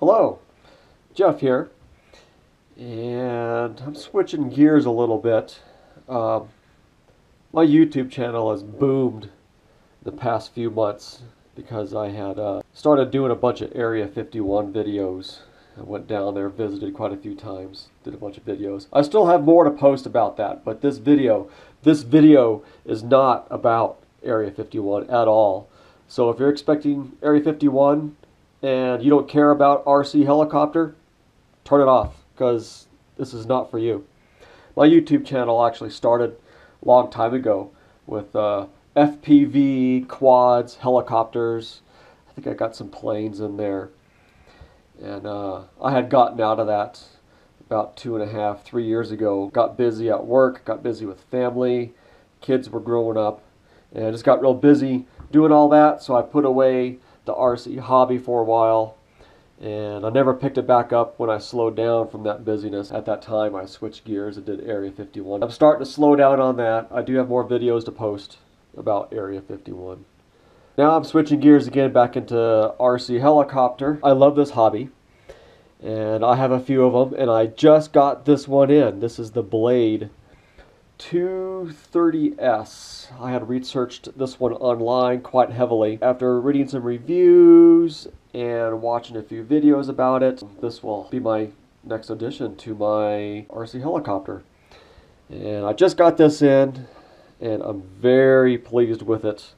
Hello, Jeff here, and I'm switching gears a little bit. My YouTube channel has boomed the past few months because I had started doing a bunch of Area 51 videos. I went down there, visited quite a few times, did a bunch of videos. I still have more to post about that, but this video is not about Area 51 at all. So if you're expecting Area 51 and you don't care about RC helicopter, turn it off, because this is not for you. My YouTube channel actually started a long time ago with FPV, quads, helicopters. I think I got some planes in there. And I had gotten out of that about 2.5, 3 years ago. Got busy at work, got busy with family, kids were growing up, and I just got real busy doing all that, so I put away the RC hobby for a while, and I never picked it back up when I slowed down from that busyness. At that time I switched gears and did Area 51. I'm starting to slow down on that. I do have more videos to post about Area 51. Now I'm switching gears again back into RC helicopter. I love this hobby, and I have a few of them, and I just got this one in. This is the Blade 230S. I had researched this one online quite heavily. After reading some reviews and watching a few videos about it, this will be my next addition to my RC helicopter. And I just got this in, and I'm very pleased with it.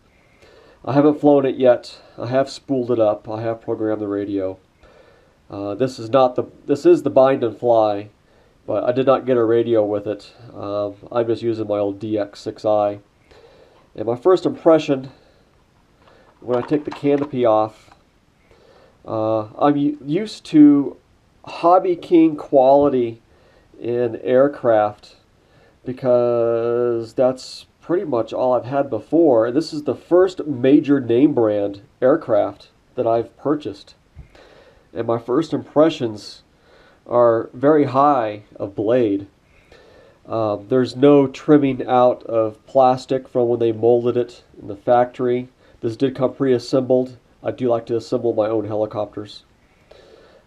I haven't flown it yet. I have spooled it up. I have programmed the radio. This is the bind and fly, but I did not get a radio with it. I'm just using my old DX6i. And my first impression, when I take the canopy off, I'm used to Hobby King quality in aircraft, because that's pretty much all I've had before. This is the first major name brand aircraft that I've purchased. And my first impressions are very high of Blade. There's no trimming out of plastic from when they molded it in the factory. This did come pre-assembled. I do like to assemble my own helicopters.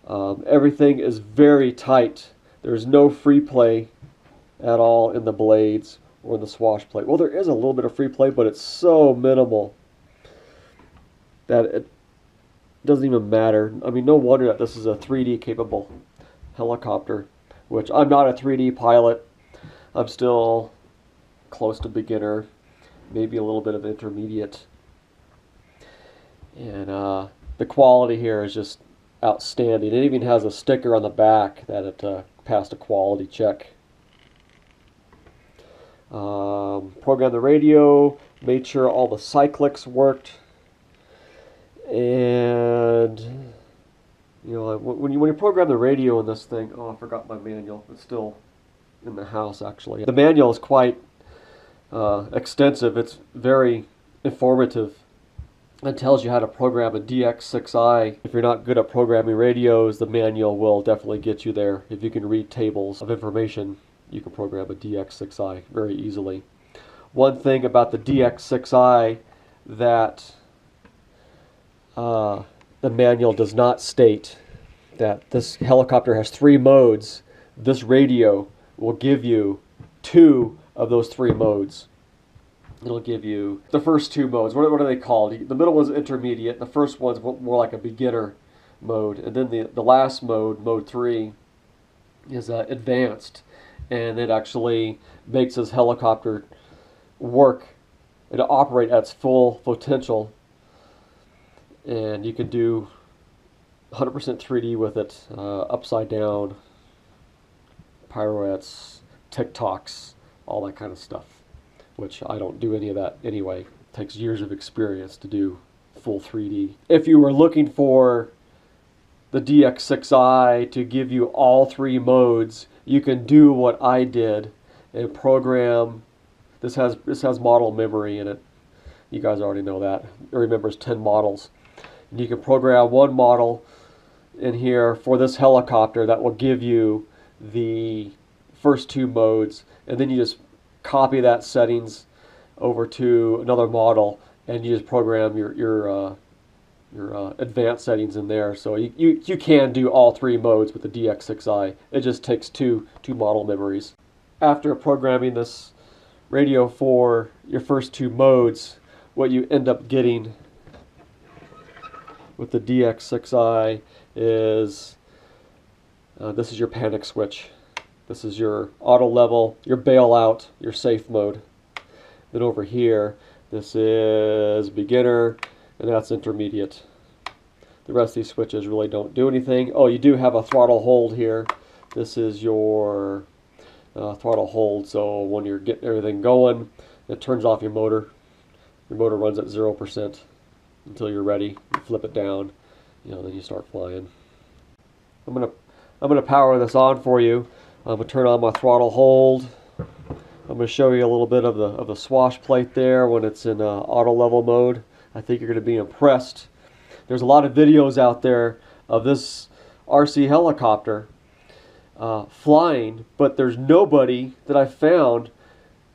Everything is very tight. There's no free play at all in the blades or in the swash plate. Well, there is a little bit of free play, but it's so minimal that it doesn't even matter. I mean, no wonder that this is a 3D capable helicopter, which I'm not a 3D pilot. I'm still close to beginner, maybe a little bit of intermediate. And the quality here is just outstanding. It even has a sticker on the back that it passed a quality check. Programmed the radio, made sure all the cyclics worked, and you know, when you program the radio in this thing, oh, I forgot my manual. It's still in the house, actually. The manual is quite extensive. It's very informative. It tells you how to program a DX6i. If you're not good at programming radios, the manual will definitely get you there. If you can read tables of information, you can program a DX6i very easily. One thing about the DX6i that the manual does not state, that this helicopter has 3 modes. This radio will give you 2 of those 3 modes. It'll give you the first 2 modes. What are they called? The middle one's intermediate. The first one's more like a beginner mode. And then the last mode, mode 3, is advanced. And it actually makes this helicopter work and operate at its full potential. And you can do 100% 3D with it, upside down, pirouettes, TikToks, all that kind of stuff, which I don't do any of that anyway. It takes years of experience to do full 3D. If you were looking for the DX6i to give you all 3 modes, you can do what I did and program. This has model memory in it. You guys already know that. It remembers 10 models. And you can program one model in here for this helicopter that will give you the first 2 modes, and then you just copy that settings over to another model, and you just program your advanced settings in there. So you can do all three modes with the DX6i. It just takes two model memories. After programming this radio for your first two modes, what you end up getting with the DX6i is this is your panic switch. This is your auto level, your bailout, your safe mode. Then over here, this is beginner, and that's intermediate. The rest of these switches really don't do anything. Oh, you do have a throttle hold here. This is your throttle hold, so when you're getting everything going, it turns off your motor. Your motor runs at 0% until you're ready. You flip it down, then you start flying. I'm gonna power this on for you. I'm gonna turn on my throttle hold. I'm going to show you a little bit of the swash plate there when it's in auto level mode. I think you're going to be impressed. There's a lot of videos out there of this RC helicopter flying, but there's nobody that I've found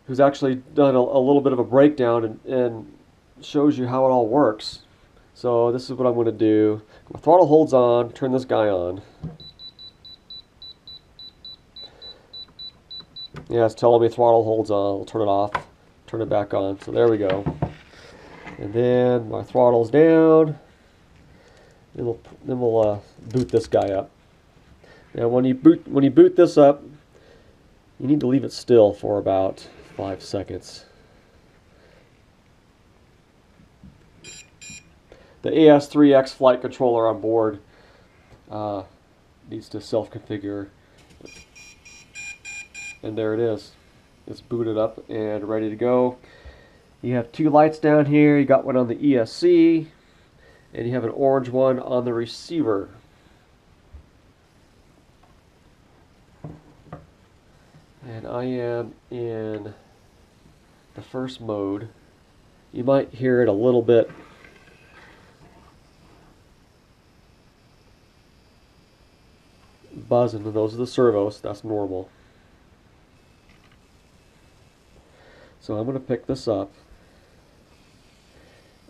who's actually done a little bit of a breakdown and shows you how it all works. So this is what I'm going to do. My throttle hold's on, turn this guy on. Yeah, it's telling me throttle holds on. We'll turn it off, turn it back on. So there we go. And then my throttle's down. Then we'll boot this guy up. Now when you boot this up, you need to leave it still for about 5 seconds. The AS3X flight controller on board needs to self-configure. And there it is. It's booted up and ready to go. You have two lights down here. You got one on the ESC, and you have an orange one on the receiver. And I am in the first mode. You might hear it a little bit buzzing, and those are the servos. That's normal. So I'm going to pick this up,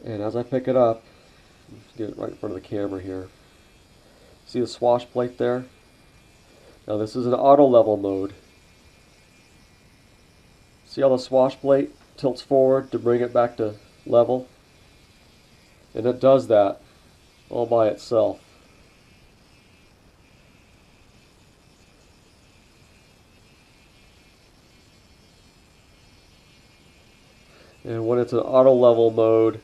and as I pick it up, let's get it right in front of the camera here. See the swash plate there? Now this is an auto level mode. See how the swash plate tilts forward to bring it back to level? And it does that all by itself. And when it's an auto level mode,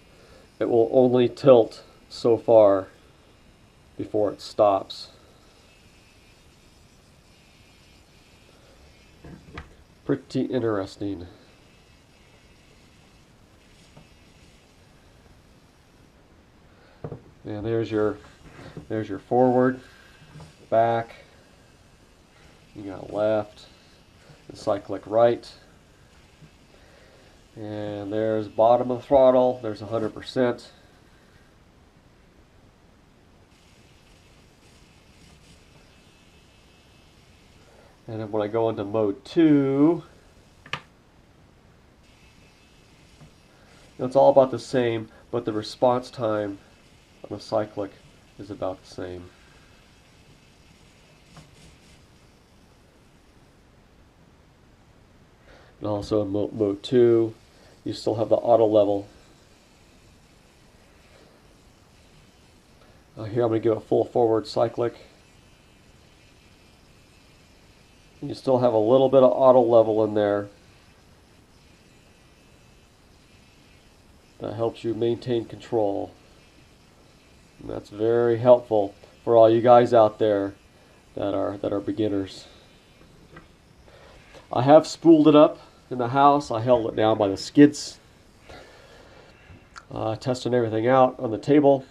it will only tilt so far before it stops. Pretty interesting. And there's your forward, back, you got left, and cyclic right. And there's bottom of throttle, there's 100%. And then when I go into mode 2, it's all about the same, but the response time on the cyclic is about the same. And also in mode 2, you still have the auto level. Here I'm going to give a full forward cyclic. You still have a little bit of auto level in there. That helps you maintain control. And that's very helpful for all you guys out there that are beginners. I have spooled it up in the house. I held it down by the skids, testing everything out on the table,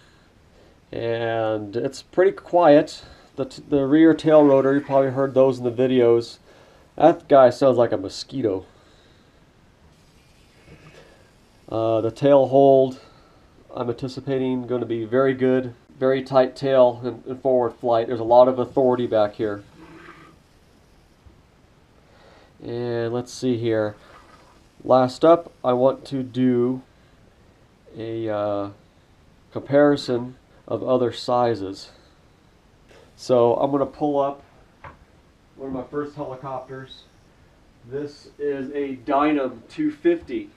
and it's pretty quiet. The rear tail rotor, you probably heard those in the videos. That guy sounds like a mosquito. The tail hold, I'm anticipating going to be very good. Very tight tail in forward flight. There's a lot of authority back here. And let's see here. Last up, I want to do a comparison of other sizes. So I'm going to pull up one of my first helicopters. This is a Dynam 250.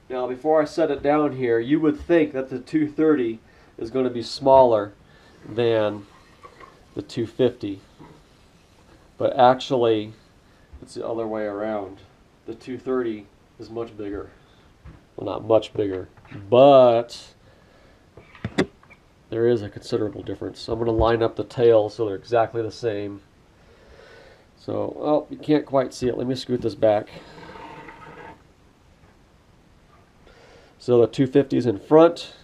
Now before I set it down here, you would think that the 230 is going to be smaller than the 250. But actually, it's the other way around. The 230 is much bigger. Well, not much bigger, but there is a considerable difference. So I'm going to line up the tails so they're exactly the same. So, oh, you can't quite see it. Let me scoot this back. So the 250 is in front.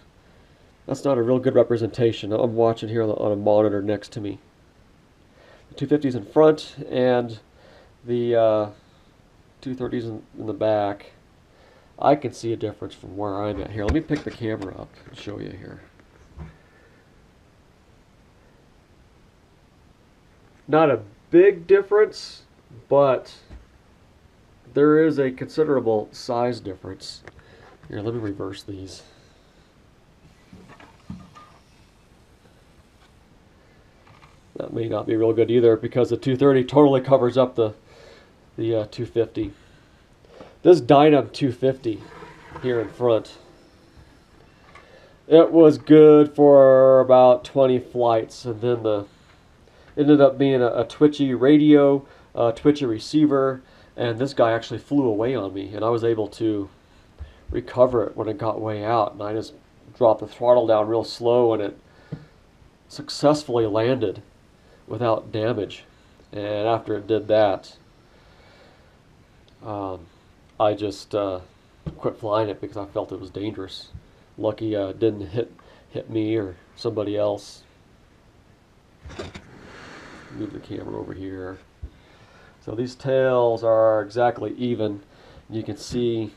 That's not a real good representation. I'm watching here on a monitor next to me. The 250 is in front, and the 230 is in the back. I can see a difference from where I'm at here. Let me pick the camera up and show you here. Not a big difference, but there is a considerable size difference. Here, let me reverse these. That may not be real good either because the 230 totally covers up the 250. This Dynam 250 here in front, it was good for about 20 flights, and then it ended up being a twitchy radio, twitchy receiver, and this guy actually flew away on me, and I was able to recover it when it got way out, and I just dropped the throttle down real slow, and it successfully landed without damage. And after it did that, I just quit flying it because I felt it was dangerous. Lucky it didn't hit me or somebody else. Move the camera over here. So these tails are exactly even. You can see,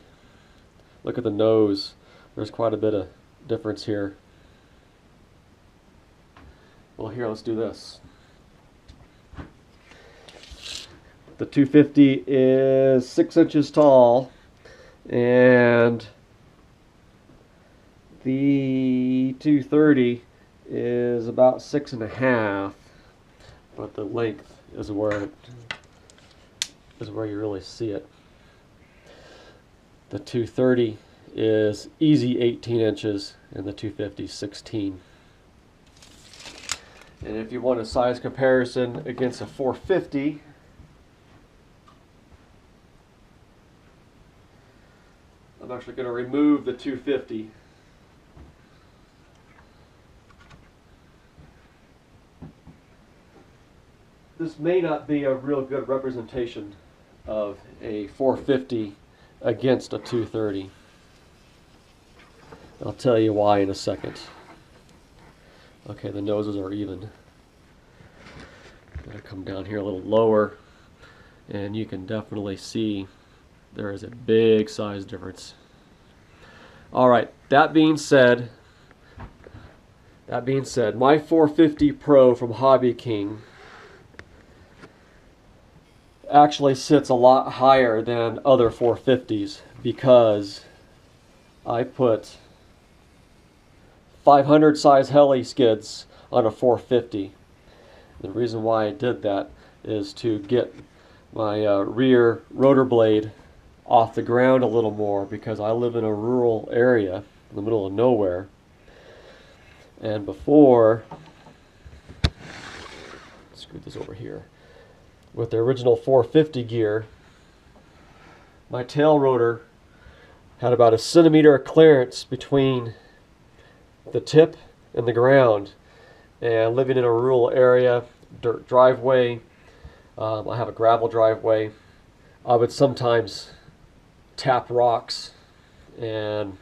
look at the nose. There's quite a bit of difference here. Well, here, let's do this. The 250 is 6 inches tall, and the 230 is about 6.5, but the length is where you really see it. The 230 is easy 18 inches, and the 250 is 16. And if you want a size comparison against a 450, I'm actually going to remove the 250. This may not be a real good representation of a 450 against a 230. I'll tell you why in a second. Okay, the noses are even. I'm going to come down here a little lower, and you can definitely see there is a big size difference. Alright, that being said, my 450 Pro from Hobby King actually sits a lot higher than other 450s because I put 500 size Heli skids on a 450. The reason why I did that is to get my rear rotor blade off the ground a little more, because I live in a rural area in the middle of nowhere, and before, scoot this over here, with the original 450 gear, my tail rotor had about a centimeter of clearance between the tip and the ground, and living in a rural area, dirt driveway, I have a gravel driveway, I would sometimes tap rocks and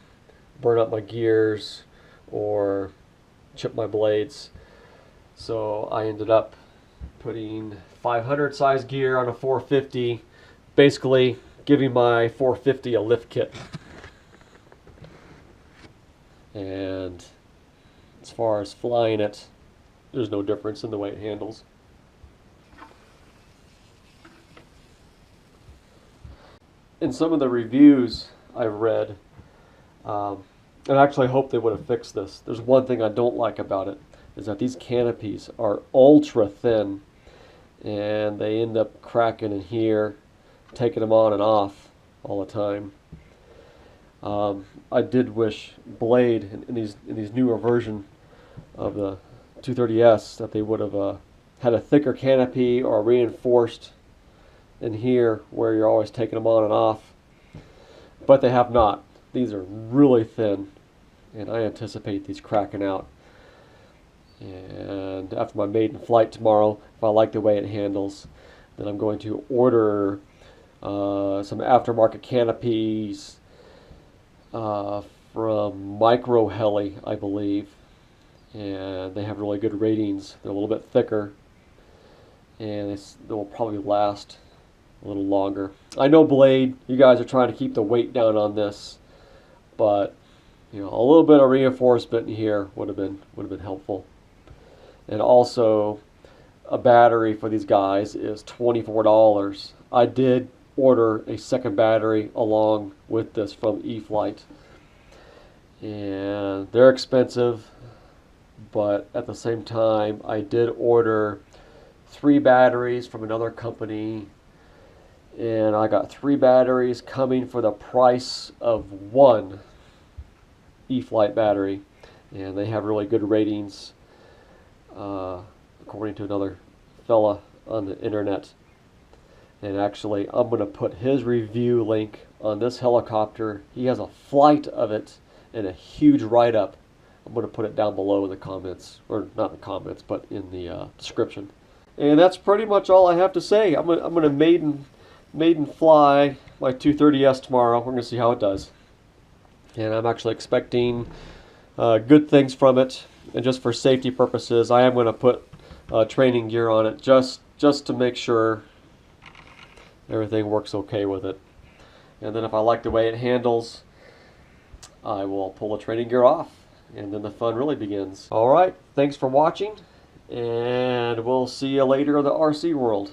burn up my gears or chip my blades. So I ended up putting 500 size gear on a 450, basically giving my 450 a lift kit. And as far as flying it, there's no difference in the way it handles. In some of the reviews I've read, And I actually hope they would have fixed this. There's one thing I don't like about it, is that these canopies are ultra thin, and they end up cracking in here, taking them on and off all the time. I did wish Blade in these newer version of the 230S that they would have had a thicker canopy or reinforced in here where you're always taking them on and off, but they have not. These are really thin, and I anticipate these cracking out. And after my maiden flight tomorrow, if I like the way it handles, then I'm going to order some aftermarket canopies from Heli, I believe, and they have really good ratings. They're a little bit thicker, and they will probably last a little longer. I know Blade, you guys are trying to keep the weight down on this, but you know, a little bit of reinforcement in here would have been helpful. And also, a battery for these guys is $24. I did order a second battery along with this from eFlight, and they're expensive, but at the same time I did order 3 batteries from another company, and I got 3 batteries coming for the price of 1 eFlight battery, and they have really good ratings according to another fella on the internet. And actually, I'm going to put his review link on this helicopter. He has a flight of it and a huge write-up. I'm going to put it down below in the comments, or not in the comments, but in the description. And that's pretty much all I have to say. I'm going to maiden fly my 230S tomorrow. We're going to see how it does. And I'm actually expecting good things from it. And just for safety purposes, I am going to put training gear on it just to make sure everything works okay with it. And then if I like the way it handles, I will pull the training gear off, and then the fun really begins. Alright, thanks for watching, and we'll see you later in the RC world.